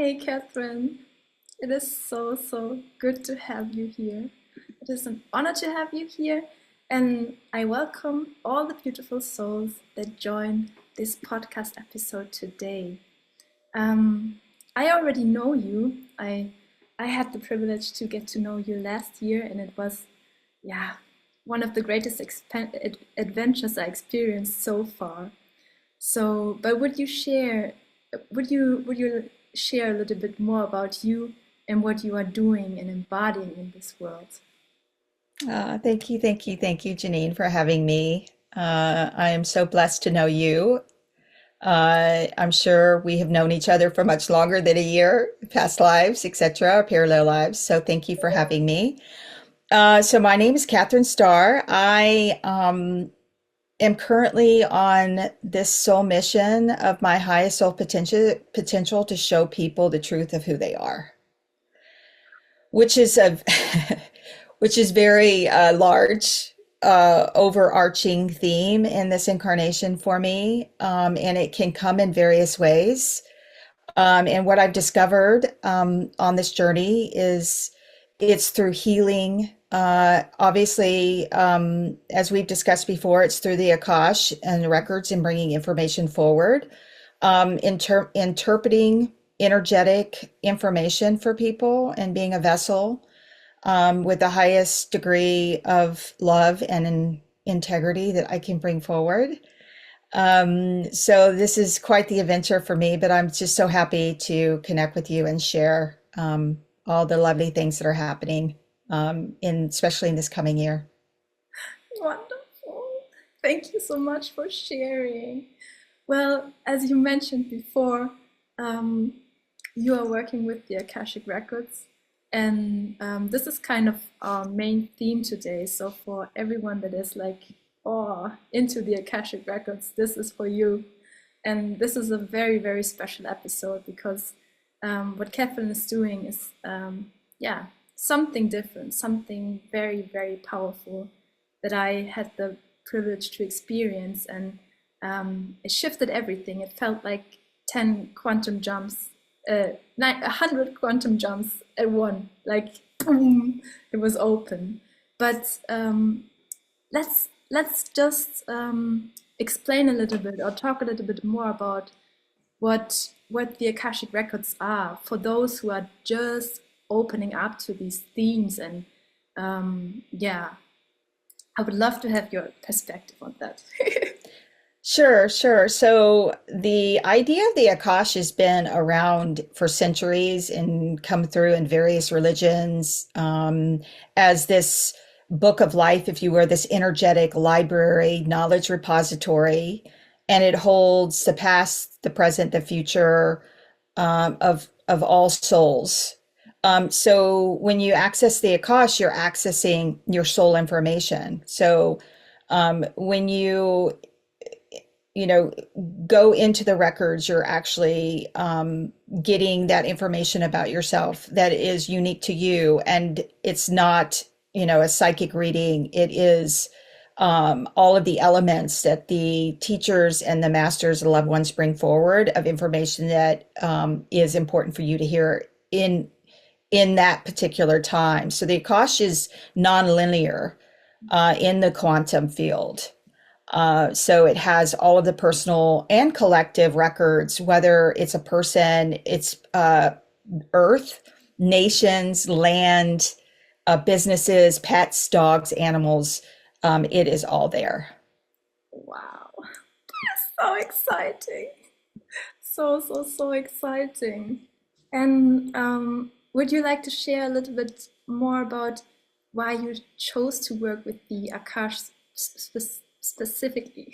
Hey, Catherine. It is so good to have you here. It is an honor to have you here, and I welcome all the beautiful souls that join this podcast episode today. I already know you. I had the privilege to get to know you last year, and it was, yeah, one of the greatest adventures I experienced so far. So, but would you share a little bit more about you and what you are doing and embodying in this world? Thank you, Janine, for having me. I am so blessed to know you. I'm sure we have known each other for much longer than a year, past lives, etc., parallel lives. So thank you for having me. So my name is Catherine Starr. I am currently on this soul mission of my highest soul potential to show people the truth of who they are, which is a which is very large, overarching theme in this incarnation for me, and it can come in various ways. And what I've discovered on this journey is it's through healing. Obviously, as we've discussed before, it's through the Akash and the records and bringing information forward, interpreting energetic information for people and being a vessel with the highest degree of love and integrity that I can bring forward. So this is quite the adventure for me, but I'm just so happy to connect with you and share all the lovely things that are happening especially in this coming year. Wonderful. Thank you so much for sharing. Well, as you mentioned before, um, you are working with the Akashic Records, and this is kind of our main theme today. So for everyone that is like, oh, into the Akashic Records, this is for you. And this is a very special episode because what Catherine is doing is, yeah, something different, something very powerful that I had the privilege to experience, and it shifted everything. It felt like 10 quantum jumps, 100 quantum jumps at one, like boom, it was open. But let's just explain a little bit or talk a little bit more about what the Akashic Records are for those who are just opening up to these themes. And yeah, I would love to have your perspective on that. Sure. So the idea of the Akash has been around for centuries and come through in various religions as this book of life, if you were, this energetic library, knowledge repository, and it holds the past, the present, the future of all souls. So when you access the Akash, you're accessing your soul information. So when you know, go into the records, you're actually getting that information about yourself that is unique to you. And it's not, a psychic reading. It is all of the elements that the teachers and the masters and loved ones bring forward of information that is important for you to hear in that particular time. So the Akash is nonlinear in the quantum field. So it has all of the personal and collective records, whether it's a person, it's earth, nations, land, businesses, pets, dogs, animals. It is all there. Wow, so exciting. So exciting. And would you like to share a little bit more about why you chose to work with the Akash specifically?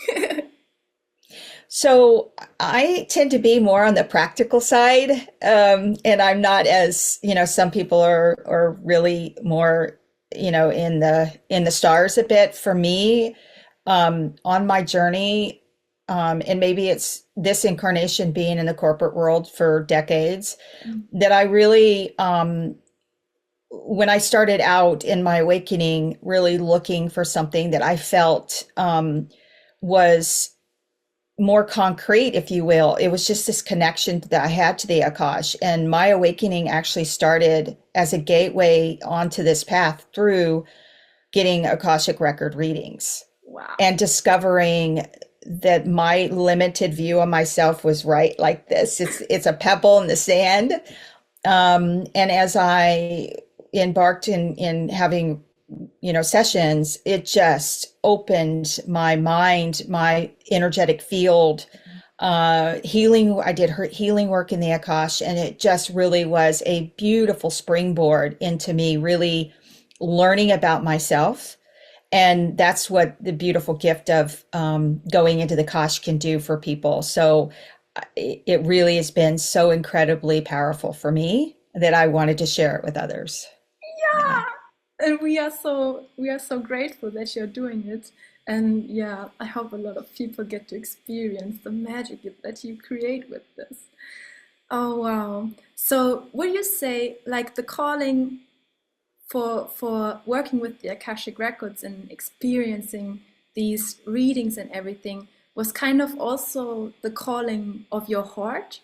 So I tend to be more on the practical side, and I'm not as, some people are really more, in the stars a bit. For me, on my journey, and maybe it's this incarnation being in the corporate world for decades, that I really, when I started out in my awakening, really looking for something that I felt was more concrete, if you will. It was just this connection that I had to the Akash. And my awakening actually started as a gateway onto this path through getting Akashic record readings Wow. and discovering that my limited view of myself was right like this. It's a pebble in the sand. And as I embarked in having, sessions, it just opened my mind, my energetic field, healing. I did healing work in the Akash, and it just really was a beautiful springboard into me really learning about myself. And that's what the beautiful gift of going into the Akash can do for people. So it really has been so incredibly powerful for me that I wanted to share it with others. Yeah. Yeah. And we are so grateful that you're doing it. And yeah, I hope a lot of people get to experience the magic that you create with this. Oh wow. So would you say like the calling for working with the Akashic Records and experiencing these readings and everything was kind of also the calling of your heart?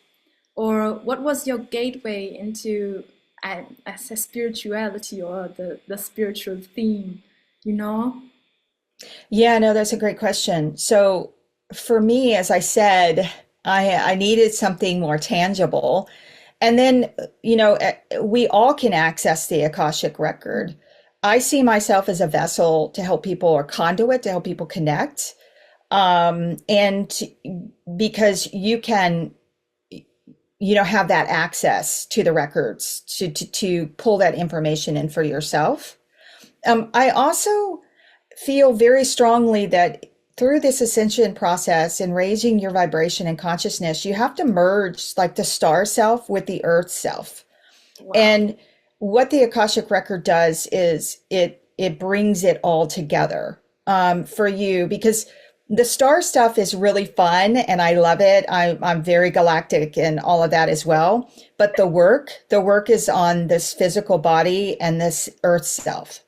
Or what was your gateway into as a spirituality or the spiritual theme, you know? Yeah, no, that's a great question. So for me, as I said, I needed something more tangible. And then, we all can access the Akashic record. I see myself as a vessel to help people, or conduit to help people connect. And because you can, have that access to the records to pull that information in for yourself. I also feel very strongly that through this ascension process and raising your vibration and consciousness, you have to merge like the star self with the earth self. Wow. And what the Akashic record does is it brings it all together for you, because the star stuff is really fun and I love it. I'm very galactic and all of that as well. But the work is on this physical body and this earth self.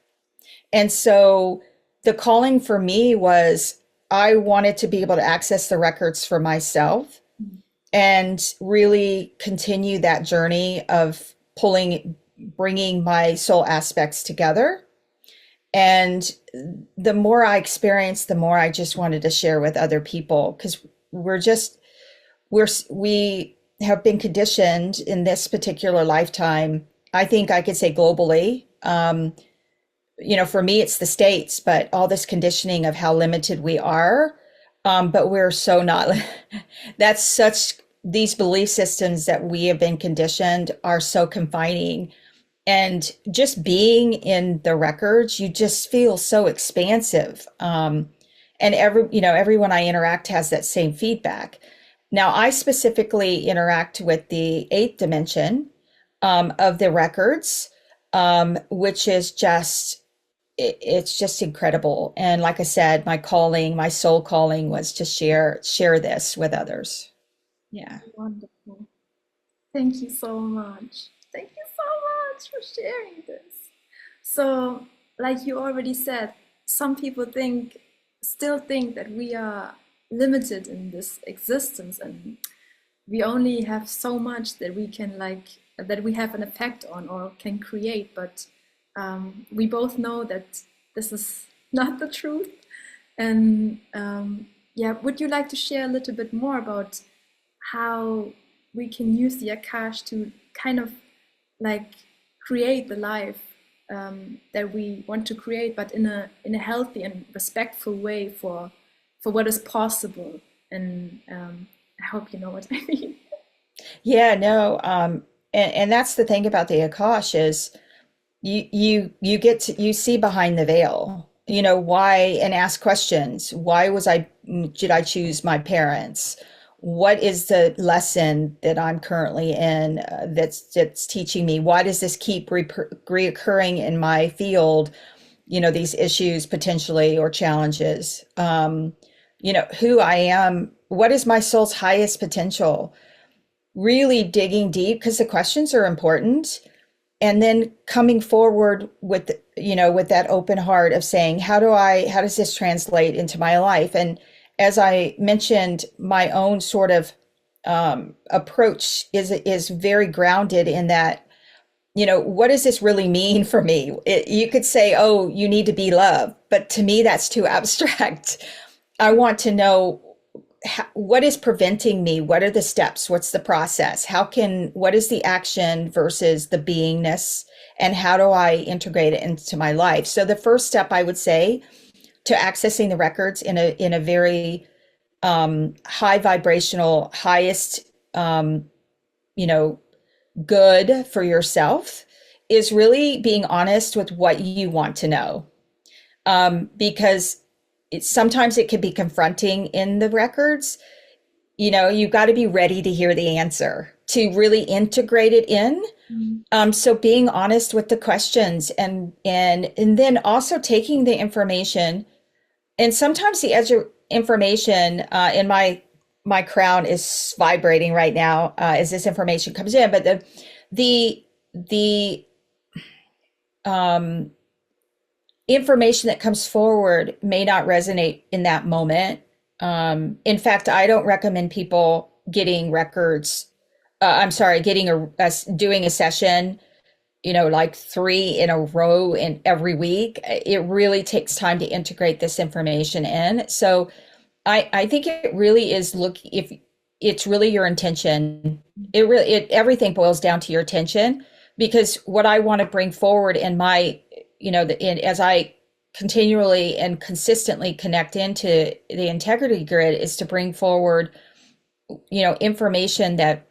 And so the calling for me was I wanted to be able to access the records for myself and really continue that journey of bringing my soul aspects together. And the more I experienced, the more I just wanted to share with other people, because we have been conditioned in this particular lifetime. I think I could say globally. For me, it's the States, but all this conditioning of how limited we are. But we're so not, these belief systems that we have been conditioned are so confining. And just being in the records, you just feel so expansive. And everyone I interact has that same feedback. Now, I specifically interact with the 8th dimension of the records, which is it's just incredible. And like I said, my soul calling was to share this with others. Yeah. Wonderful. Thank you so much. Thank you so much for sharing this. So, like you already said, some people still think that we are limited in this existence and we only have so much that we can that we have an effect on or can create, but we both know that this is not the truth. And yeah, would you like to share a little bit more about how we can use the Akash to kind of like create the life that we want to create, but in a healthy and respectful way for what is possible? And I hope you know what I mean. Yeah, no. And that's the thing about the Akash is you see behind the veil, why, and ask questions. Did I choose my parents? What is the lesson that I'm currently in that's teaching me? Why does this keep reoccurring in my field? These issues potentially, or challenges. Who I am. What is my soul's highest potential? Really digging deep, because the questions are important, and then coming forward with that open heart of saying, how does this translate into my life? And as I mentioned, my own sort of approach is very grounded in that, what does this really mean for me? You could say, oh, you need to be loved, but to me, that's too abstract. I want to know what is preventing me? What are the steps? What's the process? What is the action versus the beingness? And how do I integrate it into my life? So the first step I would say to accessing the records in a very high vibrational, highest, you know, good for yourself is really being honest with what you want to know. Because sometimes it can be confronting in the records. You've got to be ready to hear the answer to really integrate it in. So being honest with the questions and then also taking the information, and sometimes the information in my crown is vibrating right now as this information comes in, but the information that comes forward may not resonate in that moment. In fact, I don't recommend people getting records. Doing a session, like 3 in a row in every week. It really takes time to integrate this information in. So I think it really is if it's really your intention, everything boils down to your intention, because what I want to bring forward in my, as I continually and consistently connect into the integrity grid is to bring forward, information that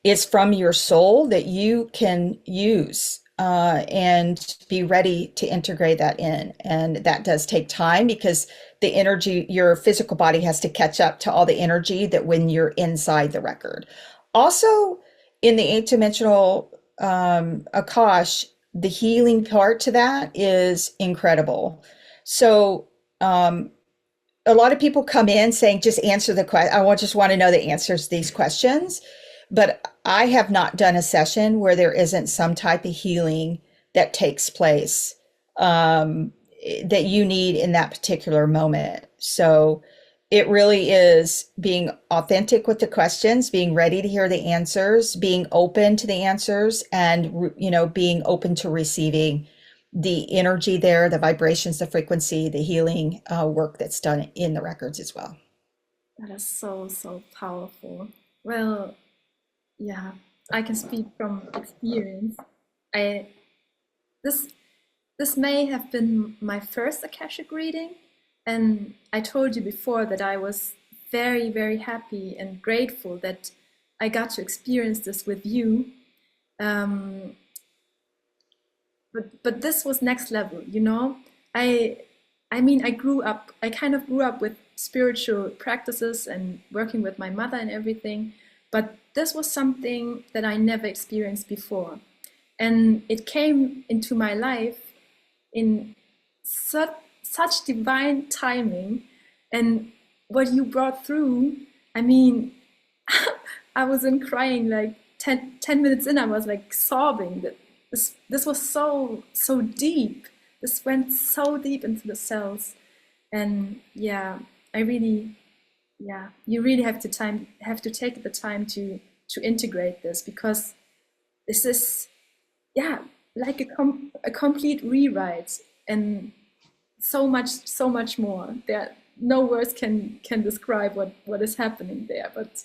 is from your soul that you can use and be ready to integrate that in. And that does take time because the energy, your physical body has to catch up to all the energy that when you're inside the record. Also, in the 8th-dimensional Akash, the healing part to that is incredible. So a lot of people come in saying, just answer the question. Just want to know the answers to these questions. But I have not done a session where there isn't some type of healing that takes place that you need in that particular moment. So it really is being authentic with the questions, being ready to hear the answers, being open to the answers, and being open to receiving the energy there, the vibrations, the frequency, the healing work that's done in the records as well. That is so, so powerful. Well, yeah, I can speak from experience. I this may have been my first Akashic reading, and I told you before that I was very, very happy and grateful that I got to experience this with you. But this was next level, I mean, I kind of grew up with spiritual practices and working with my mother and everything, but this was something that I never experienced before. And it came into my life in such divine timing. And what you brought through, I mean, I wasn't crying like 10 minutes in, I was like sobbing. That this was so deep. This went so deep into the cells. And yeah, you really have to take the time to integrate this, because this is like a complete rewrite, and so much more. There no words can describe what is happening there, but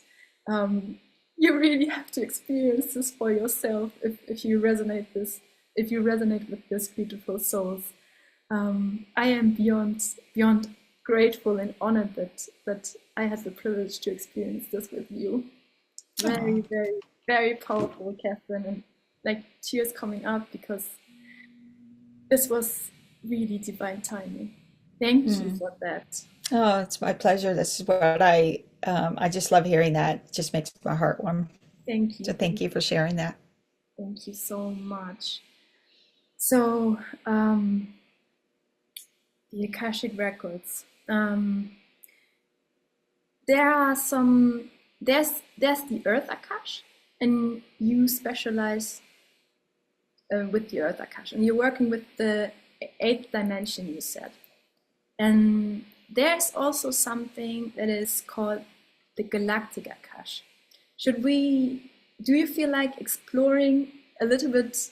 you really have to experience this for yourself if you resonate with this beautiful souls. I am beyond grateful and honored that I had the privilege to experience this with you. Very, very, very powerful, Catherine, and like tears coming up because this was really divine timing. Thank you for that. Oh, it's my pleasure. This is what I just love hearing that. It just makes my heart warm. Thank you. So thank you for sharing that. Thank you so much. So, the Akashic Records. There's the earthakash, and you specialize with the earthakash, and you're working with the 8th dimension, you said. And there's also something that is called the Galactic Akash. Do you feel like exploring a little bit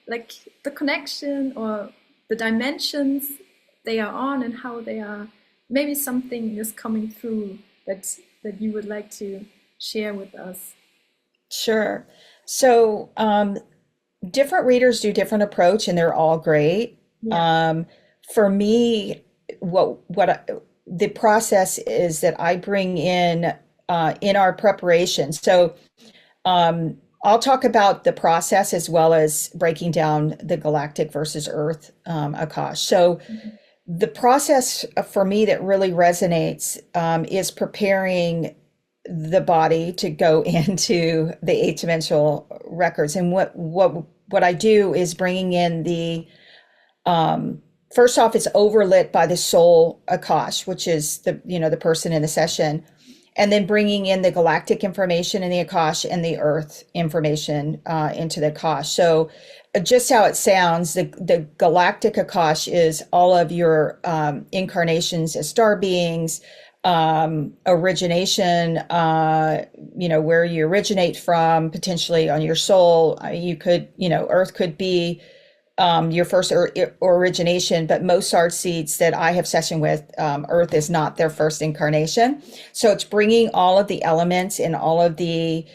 like the connection or the dimensions they are on and how they are, maybe something is coming through that you would like to share with us? Sure. So, different readers do different approach and they're all great. Yeah. Um, for me, the process is that I bring in our preparation. So, I'll talk about the process as well as breaking down the galactic versus Earth Akash. So, the process for me that really resonates is preparing the body to go into the eighth dimensional records. And what I do is bringing in the first off, it's overlit by the soul Akash, which is the person in the session, and then bringing in the galactic information in the Akash and the Earth information into the Akash. So just how it sounds, the galactic Akash is all of your incarnations as star beings, origination, where you originate from, potentially on your soul. You could, Earth could be your first origination, but most star seeds that I have session with, Earth is not their first incarnation. So it's bringing all of the elements and all of the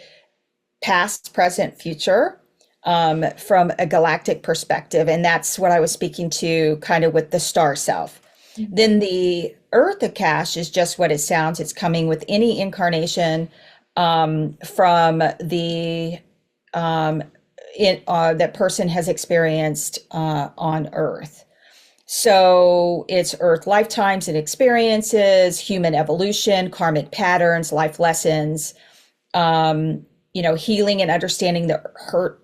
past, present, future from a galactic perspective. And that's what I was speaking to kind of with the star self. Then the Earth Akash is just what it sounds. It's coming with any incarnation from the that person has experienced on Earth. So it's Earth lifetimes and experiences, human evolution, karmic patterns, life lessons, healing and understanding the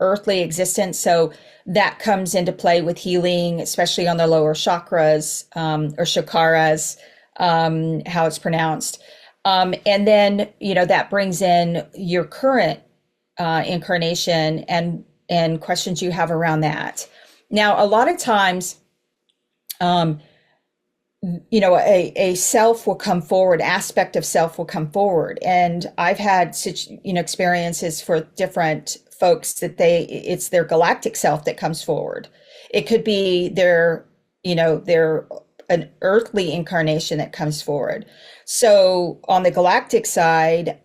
earthly existence. So that comes into play with healing, especially on the lower chakras or chakras, how it's pronounced. And then, that brings in your current incarnation and questions you have around that. Now, a lot of times, a self will come forward, aspect of self will come forward. And I've had such, experiences for different folks that it's their galactic self that comes forward. It could be their an earthly incarnation that comes forward. So on the galactic side,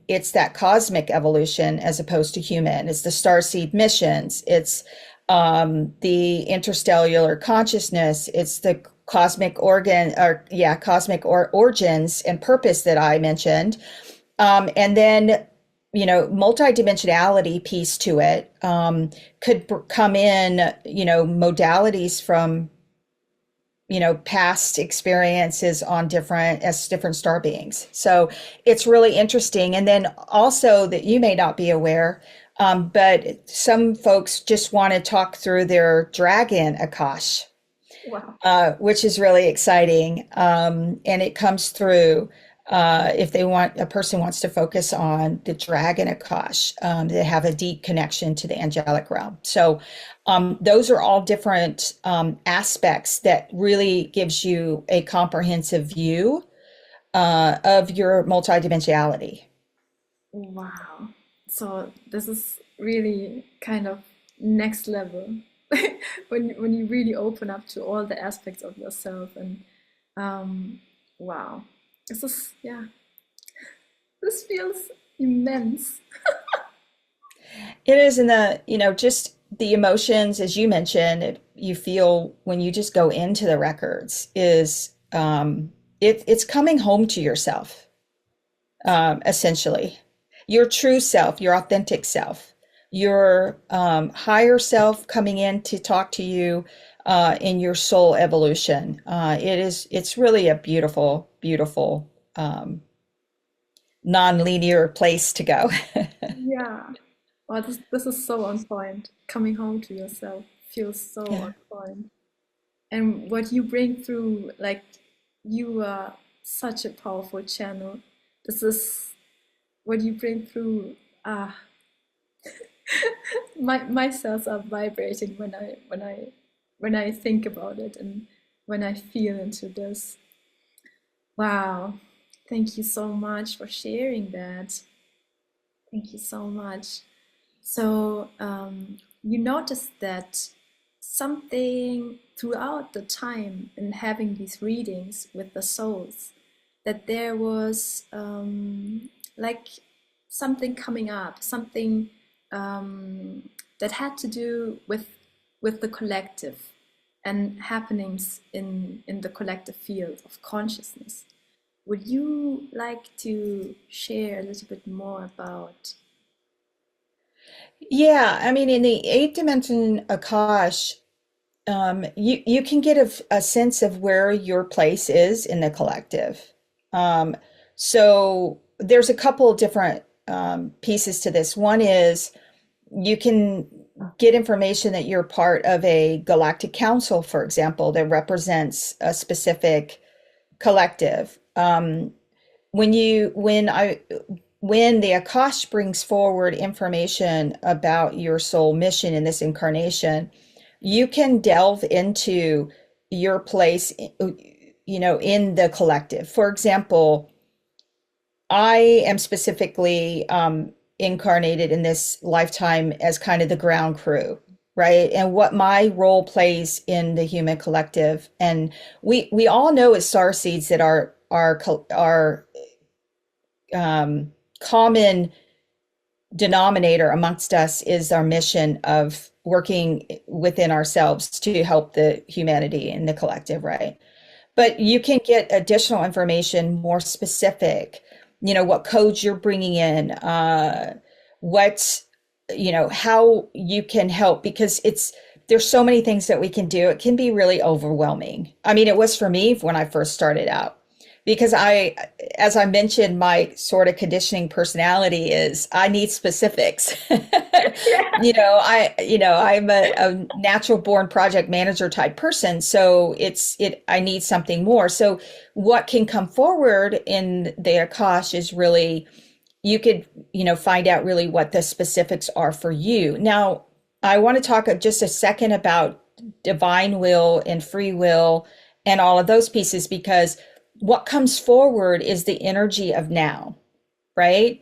it's that cosmic evolution as opposed to human. It's the starseed missions. It's the interstellar consciousness. It's the cosmic origins and purpose that I mentioned. And then, multidimensionality piece to it could come in, modalities from past experiences on different star beings. So it's really interesting. And then also that you may not be aware, but some folks just want to talk through their dragon Akash. Wow. Which is really exciting. And it comes through if a person wants to focus on the dragon Akash, they have a deep connection to the angelic realm. So those are all different aspects that really gives you a comprehensive view of your multidimensionality. Wow. So this is really kind of next level when you really open up to all the aspects of yourself and wow. This feels immense. It is in just the emotions, as you mentioned, you feel when you just go into the records is it's coming home to yourself, essentially. Your true self, your authentic self, your higher self coming in to talk to you in your soul evolution. It's really a beautiful, beautiful non-linear place to go. Yeah. Wow, this is so on point. Coming home to yourself feels so Yeah. on point. And what you bring through, like you are such a powerful channel. This is what you bring through. My cells are vibrating when I think about it and when I feel into this. Wow. Thank you so much for sharing that. Thank you so much. So, you noticed that something throughout the time in having these readings with the souls, that there was like something coming up, something that had to do with the collective and happenings in the collective field of consciousness. Would you like to share a little bit more about? Yeah, I mean, in the eighth dimension Akash, you can get a sense of where your place is in the collective. Um, so there's a couple of different pieces to this. One is you can get information that you're part of a galactic council, for example, that represents a specific collective. When the Akash brings forward information about your soul mission in this incarnation, you can delve into your place, in the collective. For example, I am specifically incarnated in this lifetime as kind of the ground crew, right? And what my role plays in the human collective. And we all know as star seeds that our common denominator amongst us is our mission of working within ourselves to help the humanity and the collective, right? But you can get additional information, more specific, what codes you're bringing in, what, how you can help, because there's so many things that we can do. It can be really overwhelming. I mean, it was for me when I first started out, because as I mentioned, my sort of conditioning personality is I need specifics. Yeah. I'm a natural born project manager type person. So I need something more. So what can come forward in the Akash is really, you could, find out really what the specifics are for you. Now, I want to talk just a second about divine will and free will and all of those pieces, because what comes forward is the energy of now, right?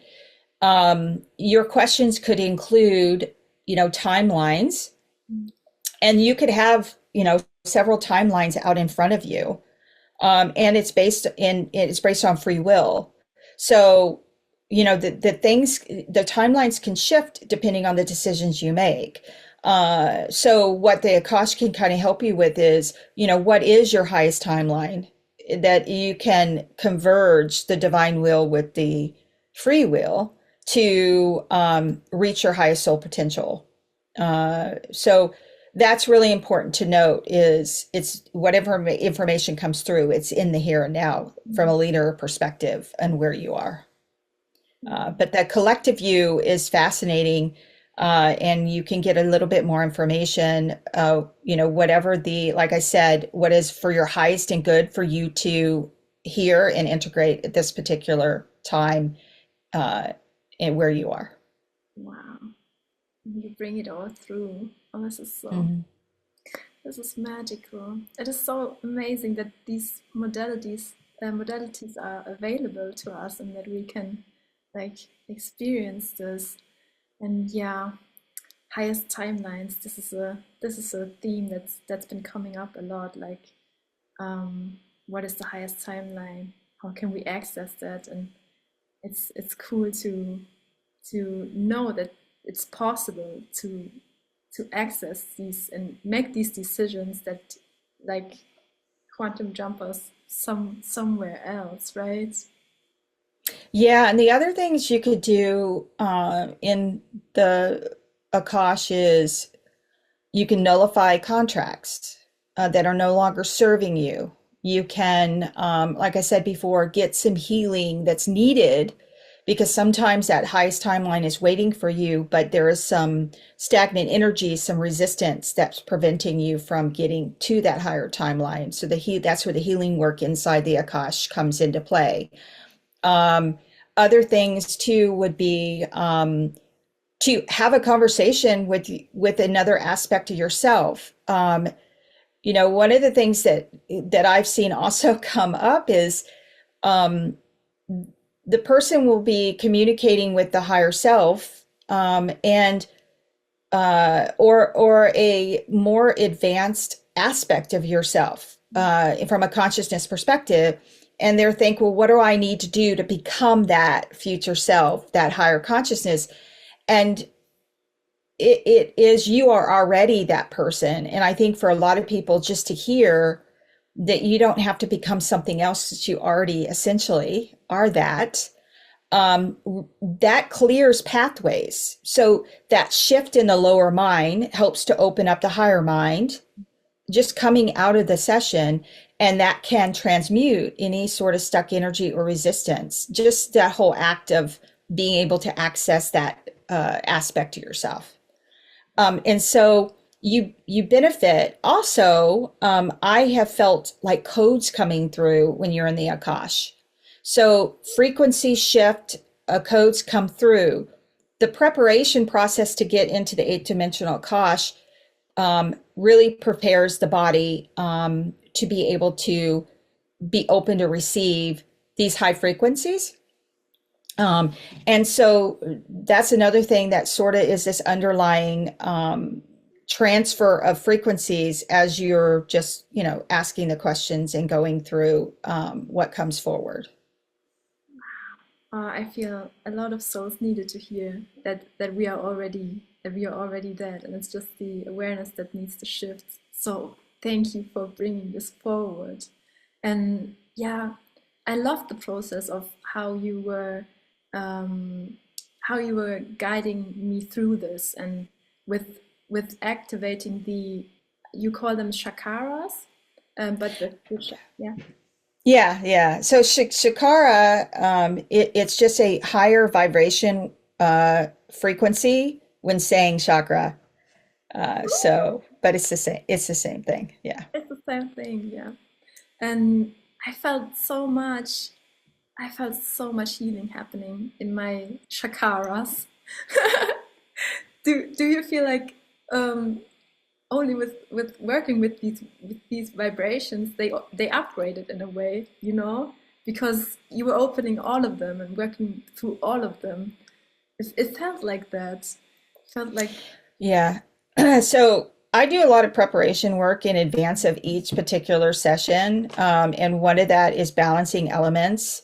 Your questions could include, timelines, and you could have, several timelines out in front of you. And it's based on free will. So, the timelines can shift depending on the decisions you make. So what the Akash can kind of help you with is, what is your highest timeline that you can converge the divine will with the free will to reach your highest soul potential. So that's really important to note, is it's whatever information comes through, it's in the here and now from a leader perspective and where you are. But that collective view is fascinating, and you can get a little bit more information, whatever like I said, what is for your highest and good for you to hear and integrate at this particular time, and where you are. Wow. You bring it all through. Oh, Mhm. this is magical. It is so amazing that these modalities are available to us and that we can like experience this. And yeah, highest timelines. This is a theme that's been coming up a lot. Like, what is the highest timeline? How can we access that? And it's cool to know that it's possible to access these and make these decisions that like quantum jump us somewhere else, right? Yeah, and the other things you could do in the Akash is you can nullify contracts that are no longer serving you. You can, like I said before, get some healing that's needed, because sometimes that highest timeline is waiting for you, but there is some stagnant energy, some resistance that's preventing you from getting to that higher timeline. So that's where the healing work inside the Akash comes into play. Um, Other things too would be to have a conversation with another aspect of yourself. One of the things that I've seen also come up is um, the person will be communicating with the higher self, and or a more advanced aspect of yourself, from a consciousness perspective. And they're thinking, well, what do I need to do to become that future self, that higher consciousness? And it is, you are already that person. And I think for a lot of people, just to hear that you don't have to become something else, that you already essentially are that, that clears pathways. So that shift in the lower mind helps to open up the higher mind, just coming out of the session, and that can transmute any sort of stuck energy or resistance. Just that whole act of being able to access that aspect of yourself. And so you benefit. Also, I have felt like codes coming through when you're in the Akash. So frequency shift, codes come through. The preparation process to get into the 8th dimensional Akash really prepares the body to be able to be open to receive these high frequencies. And so that's another thing that sort of is this underlying transfer of frequencies as you're just, asking the questions and going through what comes forward. I feel a lot of souls needed to hear that we are already dead, and it's just the awareness that needs to shift. So thank you for bringing this forward. And yeah, I love the process of um, how you were guiding me through this, and with activating the, you call them chakras, but yeah. Yeah, yeah. So Shikara, it's just a higher vibration frequency when saying chakra. But it's the same. It's the same thing. Yeah. It's the same thing, yeah. And I felt so much, I felt so much healing happening in my chakras. Do you feel like only with working with these vibrations they upgraded in a way, because you were opening all of them and working through all of them. It felt like that. It felt like Yeah. So I do a lot of preparation work in advance of each particular session. And one of that is balancing elements,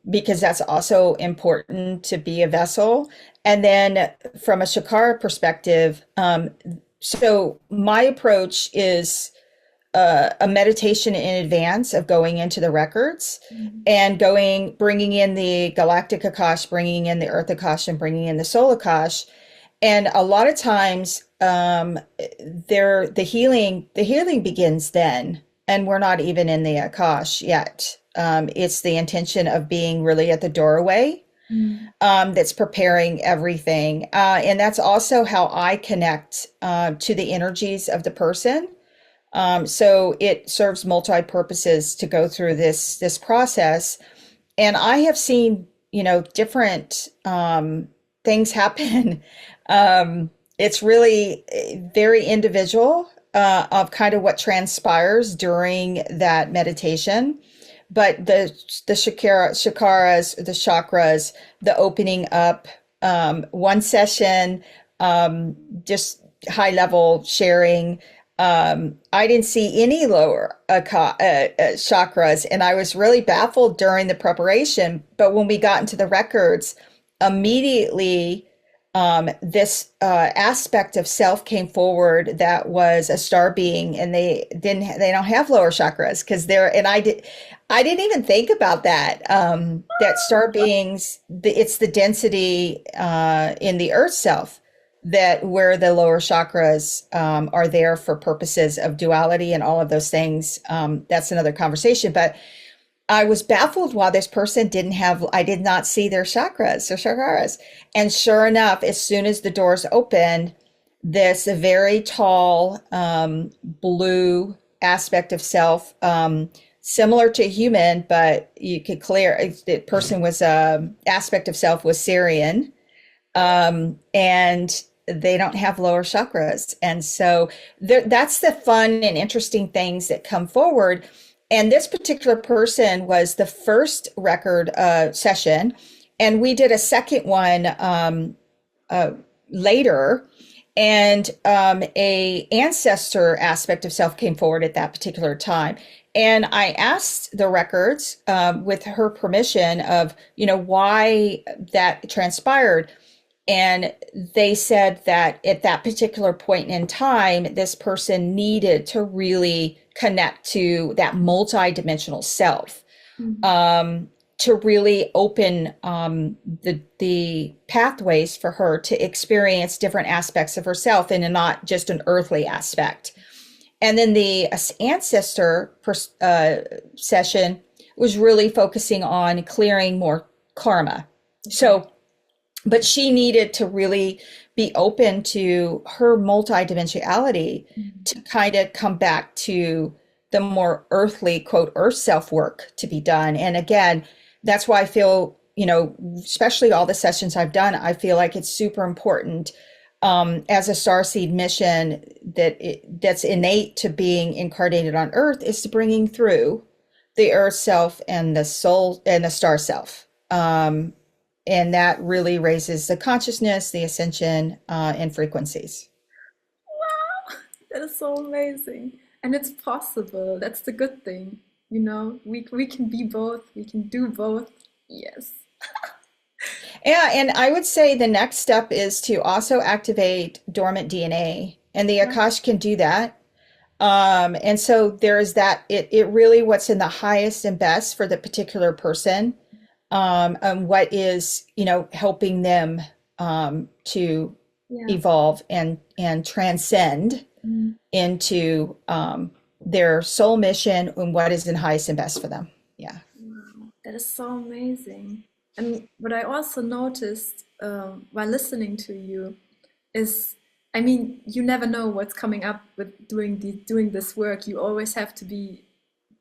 because that's also important to be a vessel. And then from a Shakara perspective, so my approach is a meditation in advance of going into the records, and bringing in the Galactic Akash, bringing in the earthakash, and bringing in the soul Akash. And a lot of times, the healing begins then, and we're not even in the Akash yet. It's the intention of being really at the doorway, that's preparing everything. And that's also how I connect to the energies of the person. So it serves multi purposes to go through this process. And I have seen, different things happen. It's really very individual, of kind of what transpires during that meditation. But the shakaras, the chakras, the opening up, one session, just high level sharing. I didn't see any lower chakras, and I was really baffled during the preparation. But when we got into the records, immediately this aspect of self came forward that was a star being, and they don't have lower chakras because they're, and I didn't even think about that. That star beings, it's the density in the earth self, that where the lower chakras are there for purposes of duality and all of those things. That's another conversation. But I was baffled why this person I did not see their chakras. And sure enough, as soon as the doors opened, this very tall blue aspect of self, similar to human, but you could clear, the person was, aspect of self was Syrian. And they don't have lower chakras. And so that's the fun and interesting things that come forward. And this particular person was the first record session, and we did a second one uh, later. And a ancestor aspect of self came forward at that particular time. And I asked the records with her permission of, why that transpired. And they said that at that particular point in time, this person needed to really connect to that multidimensional self, to really open the pathways for her to experience different aspects of herself and not just an earthly aspect. And then the ancestor session was really focusing on clearing more karma. So, but she needed to really be open to her multidimensionality to kind of come back to the more earthly, quote, earth self work to be done. And again, that's why I feel, especially all the sessions I've done, I feel like it's super important as a starseed mission that's innate to being incarnated on Earth is to bringing through the Earth self and the soul and the star self. And that really raises the consciousness, the ascension, and frequencies. Wow, that is so amazing. And it's possible. That's the good thing. We can be both. We can do both. Yes. Yeah, and I would say the next step is to also activate dormant DNA, and the Akash can do that. And so there is that. It really what's in the highest and best for the particular person, and what is helping them to evolve and transcend into their soul mission and what is in highest and best for them. Yeah. Wow, that is so amazing. And what I also noticed while listening to you is, I mean, you never know what's coming up with doing this work. You always have to be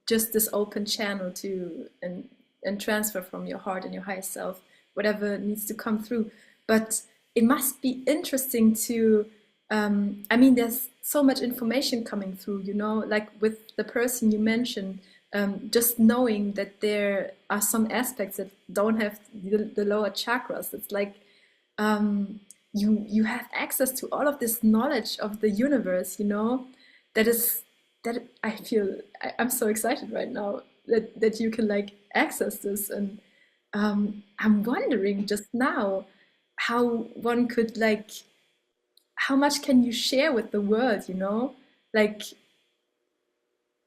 just this open channel to and transfer from your heart and your higher self whatever needs to come through. But it must be interesting to, I mean, there's so much information coming through, like with the person you mentioned, just knowing that there are some aspects that don't have the lower chakras. It's like you have access to all of this knowledge of the universe, that I feel I'm so excited right now that you can like access this. And I'm wondering just now how one could like, how much can you share with the world, like,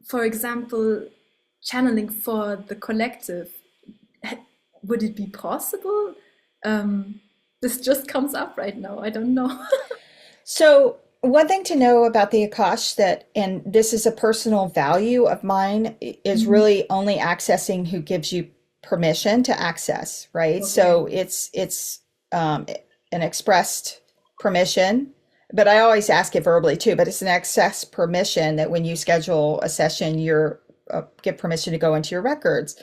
for example, channeling for the collective. Would it be possible? This just comes up right now. I don't know. So one thing to know about the Akash and this is a personal value of mine, is really only accessing who gives you permission to access, right? Okay. So it's an expressed permission, but I always ask it verbally too, but it's an access permission that when you schedule a session, you're give permission to go into your records.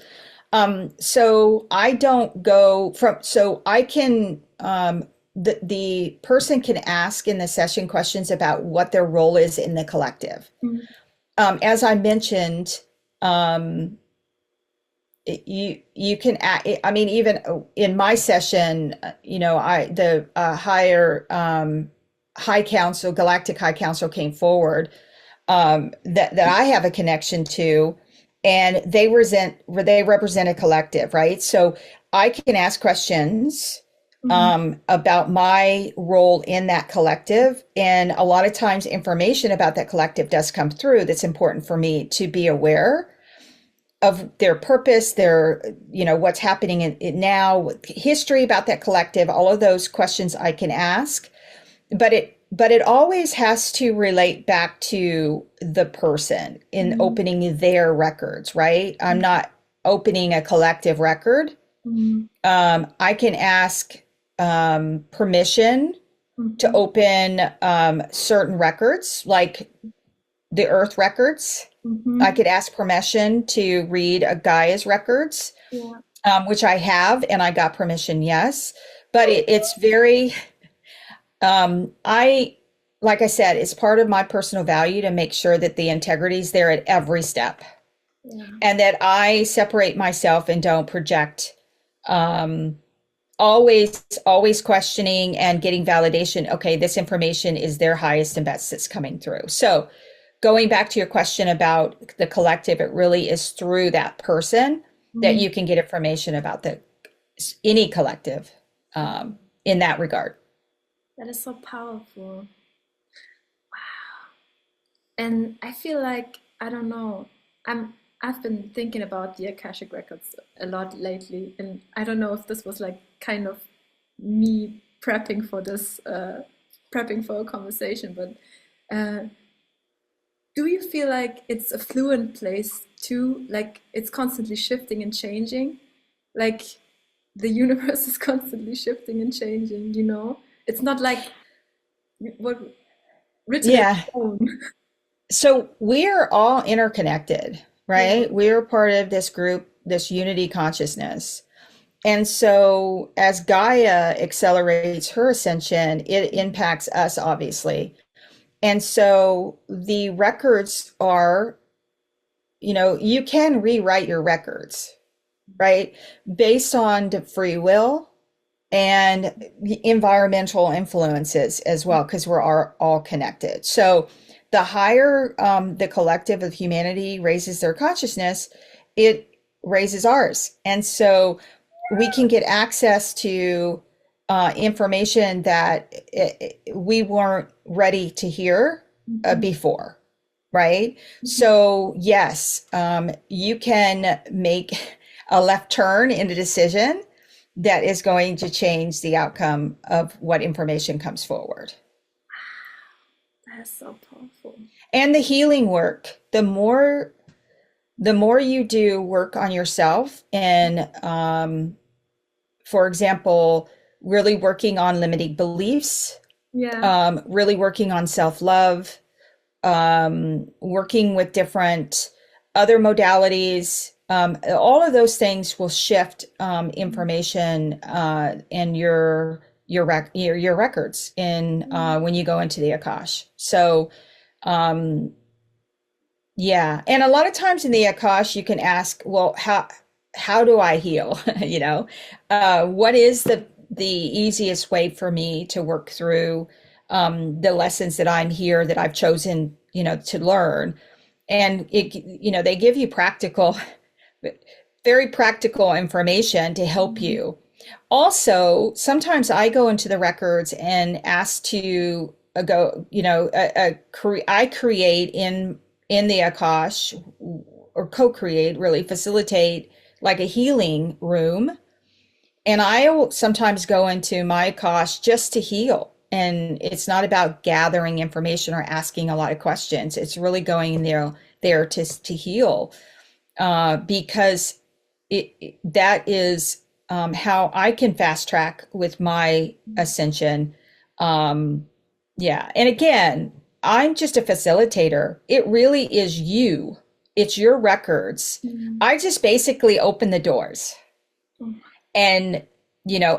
So I don't go from, so I can, the person can ask in the session questions about what their role is in the collective. As I mentioned, you can, I mean, even in my session, the higher high council, Galactic High Council came forward, that I have a connection to, and they represent a collective, right? So I can ask questions about my role in that collective, and a lot of times information about that collective does come through that's important for me to be aware of their purpose, their, what's happening in it now, history about that collective. All of those questions I can ask, but it always has to relate back to the person in opening their records, right? I'm not opening a collective record. I can ask permission to open certain records, like the Earth records. I could ask permission to read a Gaia's records, which I have, and I got permission, yes. But it's very... like I said, it's part of my personal value to make sure that the integrity is there at every step. Yeah. and that I separate myself and don't project. Um, always questioning and getting validation. Okay, this information is their highest and best that's coming through. So going back to your question about the collective, it really is through that person that Mm, you can get information about the any collective in that regard. that is so powerful. And I feel like, I don't know, I've been thinking about the Akashic Records a lot lately, and I don't know if this was like kind of me prepping for this, prepping for a conversation, but uh, do you feel like it's a fluent place too? Like it's constantly shifting and changing? Like the universe is constantly shifting and changing, you know? It's not like what written in Yeah. stone. So we're all interconnected, Yeah. right? We're part of this group, this unity consciousness. And so as Gaia accelerates her ascension, it impacts us, obviously. And so the records are, you can rewrite your records, right? Based on the free will and the environmental influences as well, because we're all connected. So the higher the collective of humanity raises their consciousness, it raises ours. And so we can get access to information that we weren't ready to hear Mhm. before, right? Mhm. So, yes, you can make a left turn in a decision that is going to change the outcome of what information comes forward. That's so powerful. And the healing work, the more you do work on yourself and for example, really working on limiting beliefs, Yeah. really working on self-love, working with different other modalities. All of those things will shift information in your records in Mm. when you go into the Akash. So um, yeah, and a lot of times in the Akash, you can ask, well, how do I heal? What is the easiest way for me to work through the lessons that I'm here that I've chosen, to learn? And they give you very practical information to help Mm. you. Also, sometimes I go into the records and ask to go, I create in the Akash or co-create, really facilitate like a healing room. And I will sometimes go into my Akash just to heal. And it's not about gathering information or asking a lot of questions. It's really going there to heal because that is how I can fast track with my ascension. Um, yeah. And again, I'm just a facilitator. It really is you, it's your records. Mm. I just basically open the doors. Oh, And,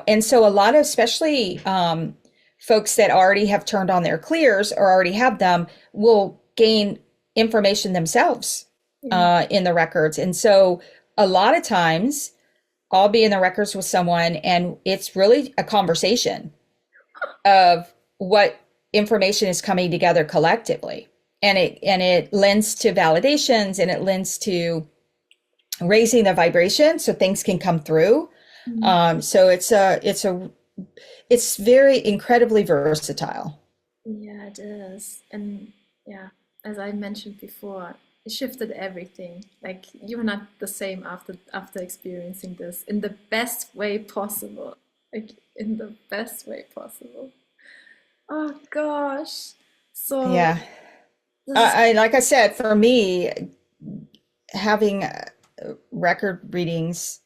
and so a lot of, especially folks that already have turned on their clears or already have them, will gain information themselves yeah. in the records. And so a lot of times I'll be in the records with someone and it's really a conversation of what information is coming together collectively. And it lends to validations and it lends to raising the vibration so things can come through. Mm. So it's very incredibly versatile. Yeah, it is. And yeah, as I mentioned before, it shifted everything. Like you're not the same after experiencing this in the best way possible. Like in the best way possible. Oh gosh. So Yeah. this is Like I said, for me, having record readings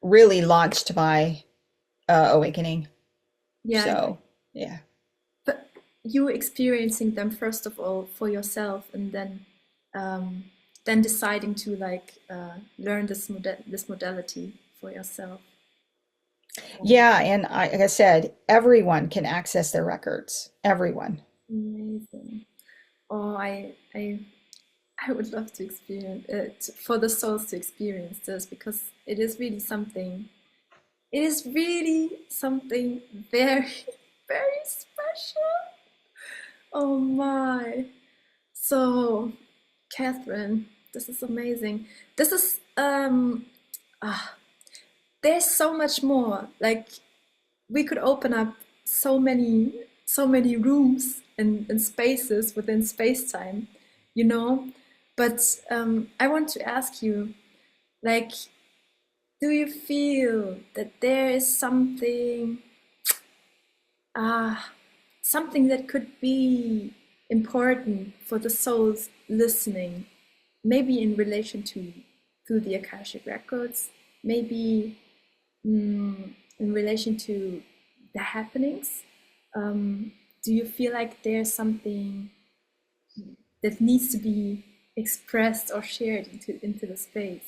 really launched my awakening. yeah, So, yeah. but you experiencing them first of all for yourself and um then deciding to like learn this modality for yourself. Yeah, and like I said, everyone can access their records. Everyone. Amazing. Oh, I I would love to experience it, for the souls to experience this, because it is really something. It is really something very, very special. Oh my. So, Catherine, this is amazing. This is ah, there's so much more. Like, we could open up so many rooms and spaces within space-time, you know? But I want to ask you, like, do you feel that there is ah, something that could be important for the souls listening, maybe in relation to the Akashic records, maybe in relation to the happenings? Do you feel like there's something that needs to be expressed or shared into the space?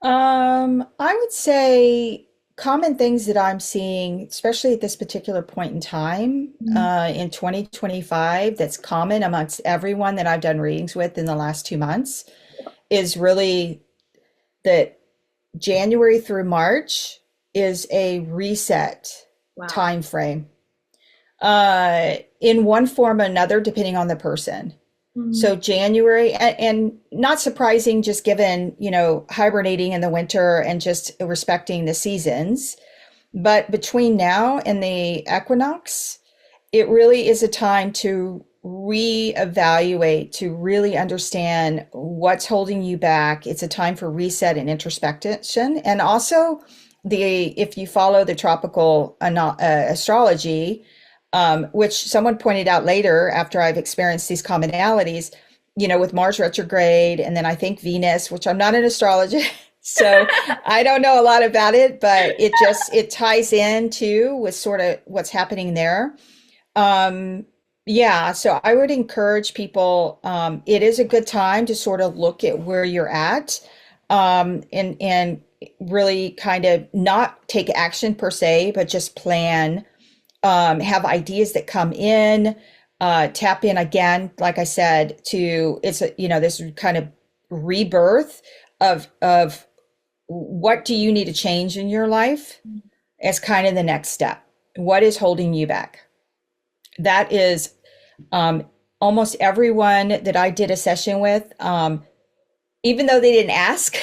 I would say common things that I'm seeing, especially at this particular point in time, Mm. in 2025, that's common amongst everyone that I've done readings with in the last 2 months, is really that January through March is a reset Wow. time frame, in one form or another, depending on the person. Mm. So January, and not surprising, just given, hibernating in the winter and just respecting the seasons. But between now and the equinox, it really is a time to reevaluate, to really understand what's holding you back. It's a time for reset and introspection. And also, if you follow the tropical astrology, which someone pointed out later after I've experienced these commonalities, with Mars retrograde, and then I think Venus, which I'm not an astrologer, so I don't know a lot about it, but it ties in too with sort of what's happening there. Yeah, so I would encourage people, it is a good time to sort of look at where you're at, and really kind of not take action per se, but just plan, have ideas that come in, tap in again, like I said, to this kind of rebirth of what do you need to change in your life as kind of the next step. What is holding you back? That is, almost everyone that I did a session with, even though they didn't ask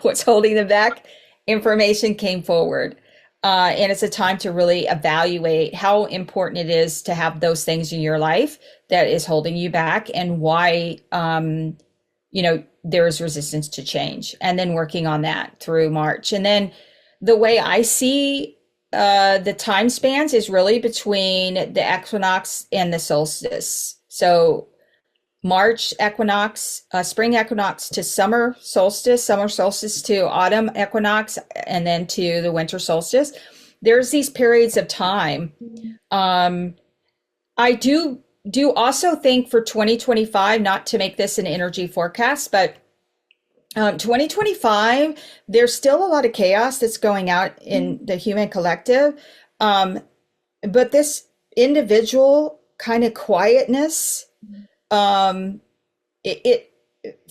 what's holding them back, information came forward. And it's a time to really evaluate how important it is to have those things in your life that is holding you back, and why, there is resistance to change, and then working on that through March. And then the way I see the time spans is really between the equinox and the solstice. So March equinox, spring equinox to summer solstice to autumn equinox, and then to the winter solstice. There's these periods of time. Um, I do also think for 2025, not to make this an energy forecast, but 2025, there's still a lot of chaos that's going out in the human collective. Um, but this individual kind of quietness, um,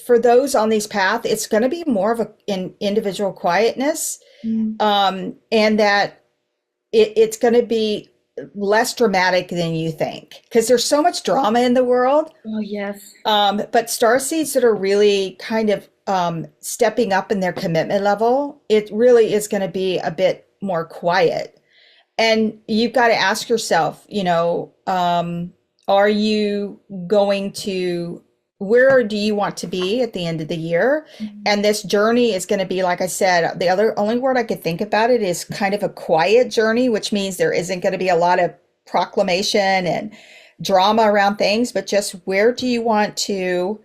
for those on these paths, it's going to be more of an individual quietness, Mm. and that it's going to be less dramatic than you think, because there's so much drama in the world. Oh, yes. But star seeds that are really kind of, stepping up in their commitment level, it really is going to be a bit more quiet. And you've got to ask yourself, are you going to, where do you want to be at the end of the year? And this journey is going to be, like I said, the other only word I could think about it is kind of a quiet journey, which means there isn't going to be a lot of proclamation and drama around things, but just where do you want to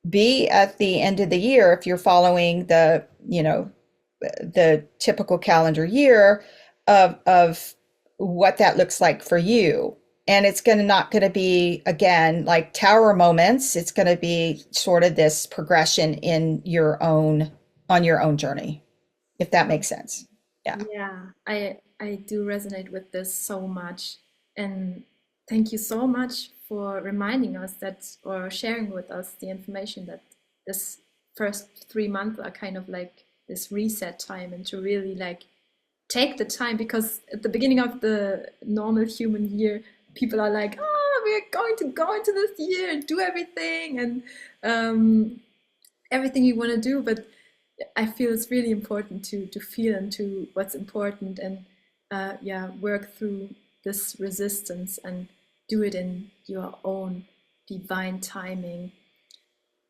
be at the end of the year if you're following the typical calendar year of what that looks like for you. And it's not going to be, again, like tower moments. It's going to be sort of this progression on your own journey, if that makes sense. Yeah. Yeah, I do resonate with this so much. And thank you so much for reminding us that, or sharing with us the information that this first 3 months are kind of like this reset time, and to really like take the time, because at the beginning of the normal human year, people are like, oh, we're going to go into this year and do everything and everything you want to do. But I feel it's really important to feel into what's important, and yeah, work through this resistance and do it in your own divine timing.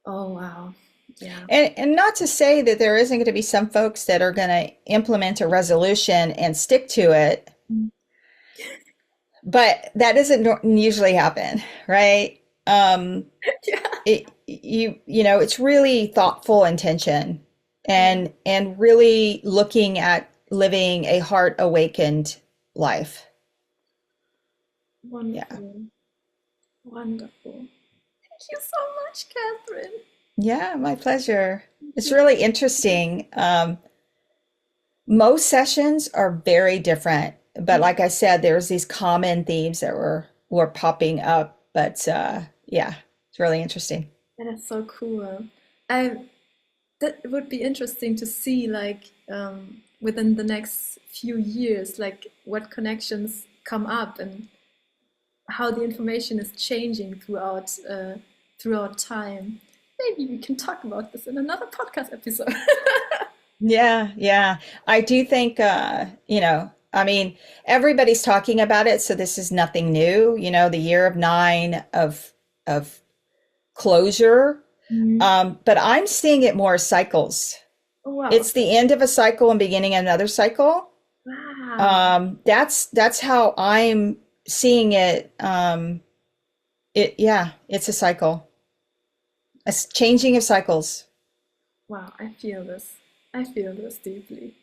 Oh wow. Yeah. And not to say that there isn't going to be some folks that are going to implement a resolution and stick to it, Mm. but that doesn't usually happen, right? Yeah. It's really thoughtful intention and really looking at living a heart awakened life. Yeah. Wonderful. Wonderful. Thank you so much, Catherine. Yeah, my pleasure. It's really interesting. Most sessions are very different, but like I said, there's these common themes that were popping up. But yeah, it's really interesting. That is so cool. I That would be interesting to see, like within the next few years, like what connections come up and how the information is changing throughout time. Maybe we can talk about this in another podcast episode. Yeah, yeah. I do think, I mean, everybody's talking about it, so this is nothing new. The year of nine of closure. Mm. But I'm seeing it more as cycles. Oh, wow. It's the end of a cycle and beginning another cycle. Wow. That's how I'm seeing it. Yeah, it's a cycle. A changing of cycles. Wow. I feel this. I feel this deeply.